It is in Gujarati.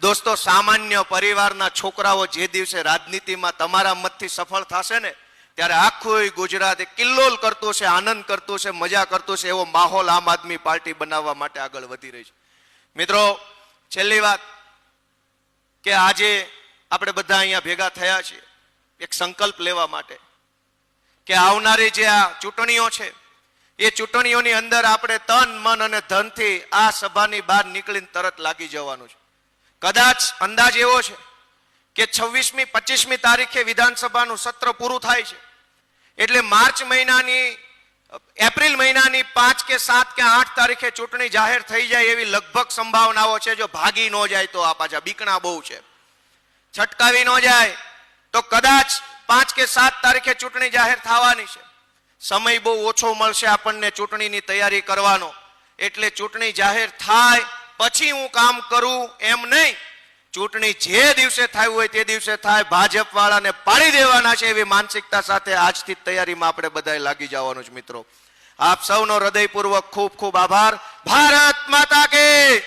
દોસ્તો, સામાન્ય પરિવારના છોકરાઓ જે દિવસે રાજનીતિમાં તમારા મતથી સફળ થશે ને, ત્યારે આખું ગુજરાત કિલ્લોલ કરતું છે, આનંદ કરતું છે, મજા કરતું છે, એવો માહોલ આમ આદમી પાર્ટી બનાવવા માટે આગળ વધી રહી છે. મિત્રો, છેલ્લી વાત કે આજે આપણે બધા અહીંયા ભેગા થયા છીએ એક સંકલ્પ લેવા માટે કે આવનારી જે આ ચૂંટણીઓ છે એ ચૂંટણીઓની અંદર આપણે તન મન અને ધનથી આ સભાની બહાર નીકળીને તરત લાગી જવાનું છે. કદાચ અંદાજ એવો છે કે 26મી 25મી તારીખે વિધાનસભાનું સત્ર પૂરું થાય છે, એટલે માર્ચ મહિનાની એપ્રિલ મહિનાની 5 કે 7 કે 8 તારીખે ચૂંટણી જાહેર થઈ જાય એવી લગભગ સંભાવનાઓ છે. જો ભાગી ન જાય તો, આ પાછા બીકણા બહુ છે, છટકાવી ન જાય તો કદાચ 5 કે 7 તારીખે ચૂંટણી જાહેર થવાની છે. સમય બહુ ઓછો મળશે આપણને ચૂંટણીની તૈયારી કરવાનો, એટલે ચૂંટણી જાહેર થાય પછી હું કામ કરું એમ નહીં. ચૂંટણી જે દિવસે થાય હોય તે દિવસે થાય, ભાજપ વાળાને પાડી દેવાના છે એવી માનસિકતા સાથે આજથી તૈયારીમાં આપણે બધાએ લાગી જવાનું છે. મિત્રો, આપ સૌનો હૃદયપૂર્વક ખૂબ ખૂબ આભાર. ભારત માતા કી